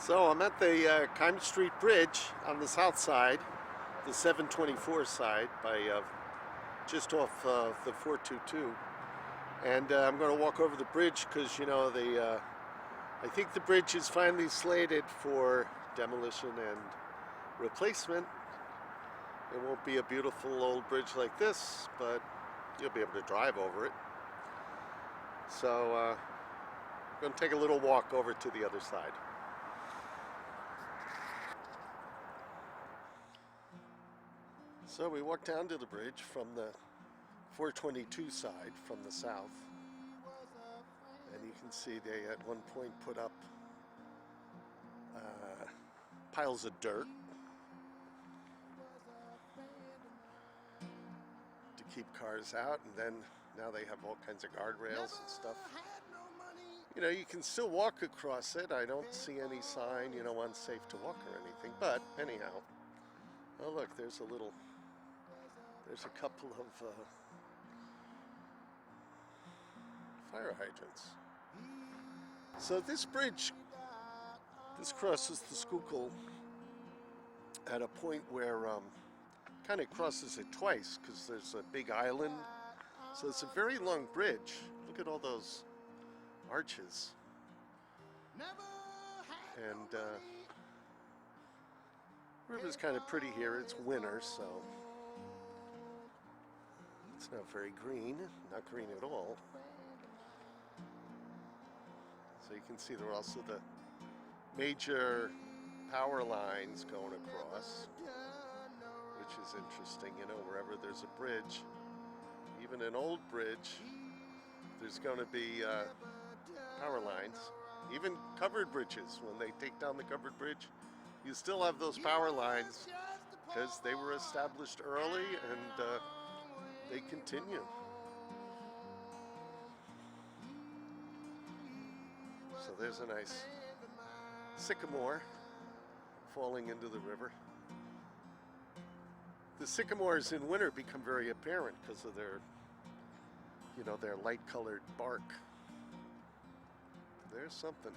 So I'm at the Keim Street Bridge on the south side, the 724 side, by just off the 422, and I'm going to walk over the bridge because I think the bridge is finally slated for demolition and replacement. It won't be a beautiful old bridge like this, but you'll be able to drive over it. So I'm going to take a little walk over to the other side. So we walk down to the bridge from the 422 side from the south, and you can see they at one point put up piles of dirt to keep cars out, and then now they have all kinds of guardrails and stuff. You can still walk across it. I don't see any sign, unsafe to walk or anything, but anyhow. Oh look, there's a couple of fire hydrants. So this bridge, this crosses the Schuylkill at a point where kind of crosses it twice because there's a big island. So it's a very long bridge. Look at all those arches. And the river's kind of pretty here. It's winter, so it's not very green, not green at all. So you can see there are also the major power lines going across, which is interesting. Wherever there's a bridge, even an old bridge, there's going to be power lines. Even covered bridges, when they take down the covered bridge, you still have those power lines because they were established early and they continue. So there's a nice sycamore falling into the river. The sycamores in winter become very apparent because of their light colored bark. There's something.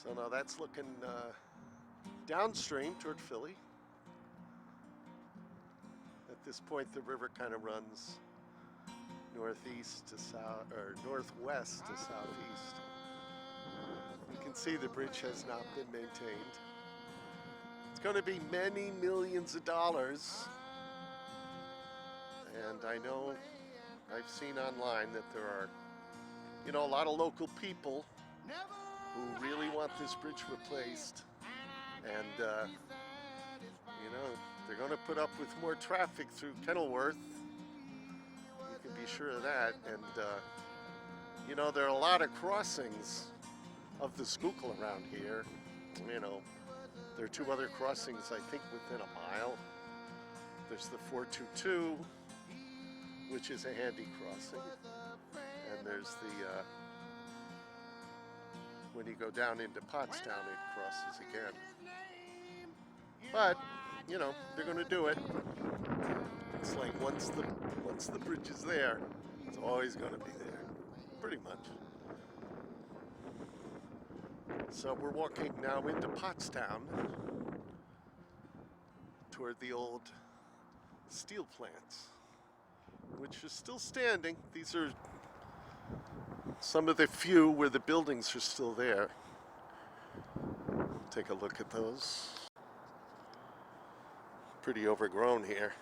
So now that's looking downstream toward Philly. At this point, the river kind of runs northeast to south, or northwest to southeast. You can see the bridge has not been maintained. It's going to be many millions of dollars. And I know I've seen online that there are, a lot of local people who really want this bridge replaced, and they're going to put up with more traffic through Kenilworth. You can be sure of that. And there are a lot of crossings of the Schuylkill around here. There are two other crossings, I think, within a mile. There's the 422, which is a handy crossing, and there's the when you go down into Pottstown, it crosses again. But they're going to do it. It's like once the bridge is there, it's always going to be there, pretty much. So we're walking now into Pottstown toward the old steel plants, which are still standing. These are some of the few where the buildings are still there. Take a look at those. Pretty overgrown here.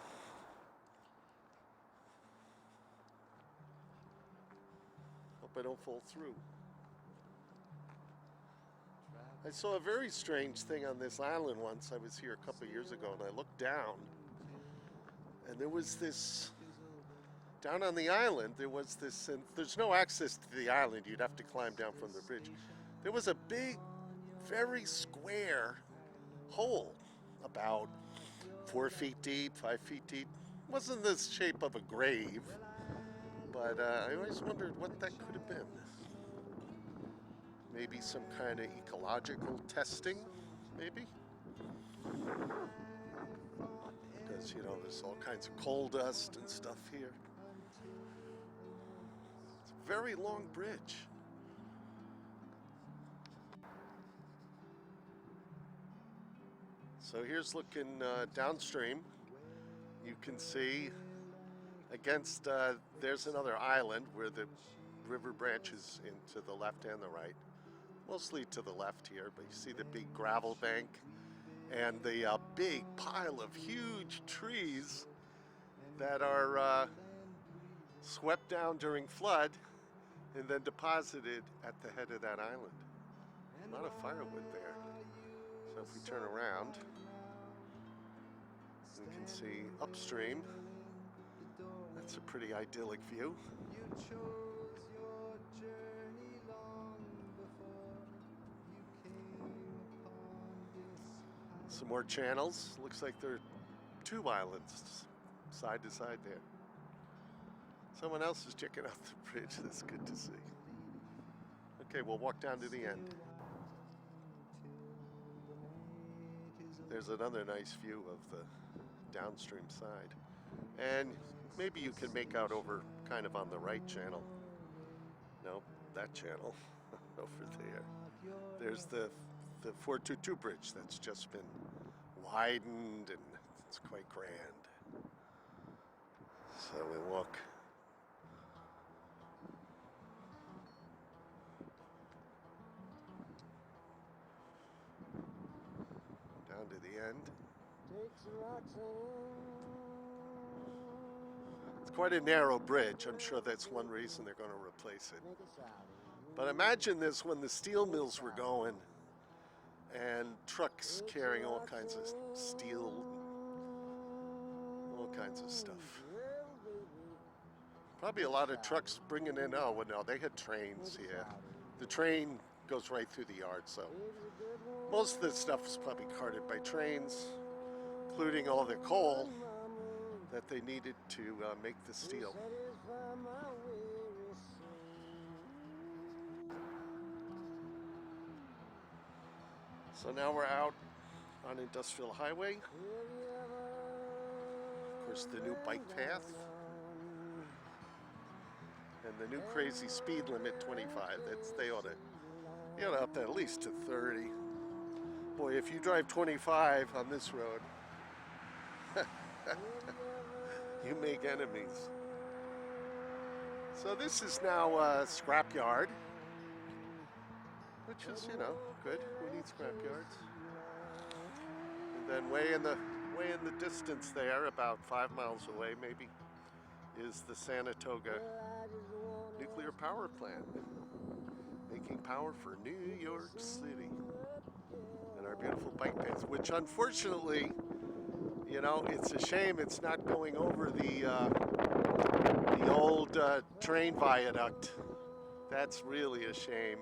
Hope I don't fall through. I saw a very strange thing on this island once. I was here a couple of years ago, and I looked down, and there was this, down on the island, there was this, and there's no access to the island. You'd have to climb down from the bridge. There was a big, very square hole, about 4 feet deep, 5 feet deep. It wasn't the shape of a grave, but I always wondered what that could have been. Maybe some kind of ecological testing, maybe? Because because, you know, there's all kinds of coal dust and stuff here. It's a very long bridge. So here's looking downstream. You can see against, there's another island where the river branches into the left and the right. Mostly to the left here, but you see the big gravel bank and the big pile of huge trees that are swept down during flood and then deposited at the head of that island. A lot of firewood there. So if we turn around, we can see upstream. That's a pretty idyllic view. Some more channels. Looks like there are two islands side to side there. Someone else is checking out the bridge. That's good to see. Okay, we'll walk down to the end. There's another nice view of the downstream side. And maybe you can make out over kind of on the right channel. No, that channel over there. There's the 422 bridge that's just been widened and it's quite grand. So we walk down to the end. It's quite a narrow bridge. I'm sure that's one reason they're going to replace it. But imagine this when the steel mills were going and trucks carrying all kinds of steel, all kinds of stuff. Probably a lot of trucks bringing in, oh, well, no, they had trains here. The train goes right through the yard, so most of the stuff is probably carted by trains, including all the coal that they needed to make the steel. So now we're out on Industrial Highway. Of course, the new bike path. And the new crazy speed limit, 25. They ought to up that at least to 30. Boy, if you drive 25 on this road, you make enemies. So this is now a scrapyard, which is, you know, good. We need scrapyards. And then way in the distance there, about 5 miles away maybe, is the Saratoga nuclear power plant, making power for New York City. And our beautiful bike path, which unfortunately, you know, it's a shame it's not going over the old train viaduct. That's really a shame.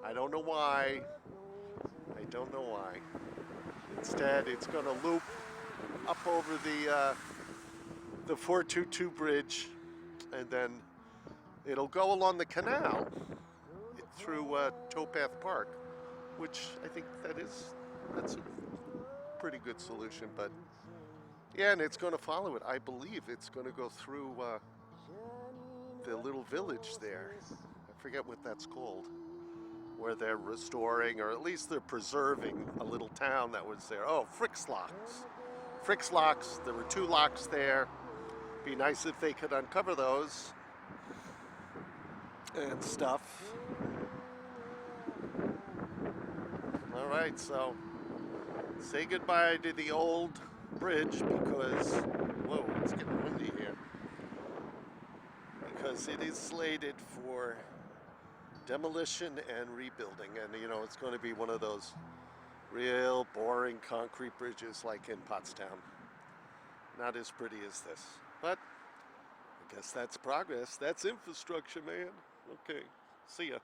I don't know why. I don't know why. Instead, it's going to loop up over the 422 bridge, and then it'll go along the canal through Towpath Park, which I think that's a pretty good solution. But yeah, and it's going to follow it. I believe it's going to go through the little village there. I forget what that's called, where they're restoring, or at least they're preserving, a little town that was there. Oh, Frick's Locks. Frick's Locks. There were 2 locks there. Be nice if they could uncover those and stuff. All right, so say goodbye to the old bridge because, whoa, it's getting windy here. Because it is slated for demolition and rebuilding, and you know, it's going to be one of those real boring concrete bridges like in Pottstown. Not as pretty as this, but I guess that's progress. That's infrastructure, man. Okay, see ya.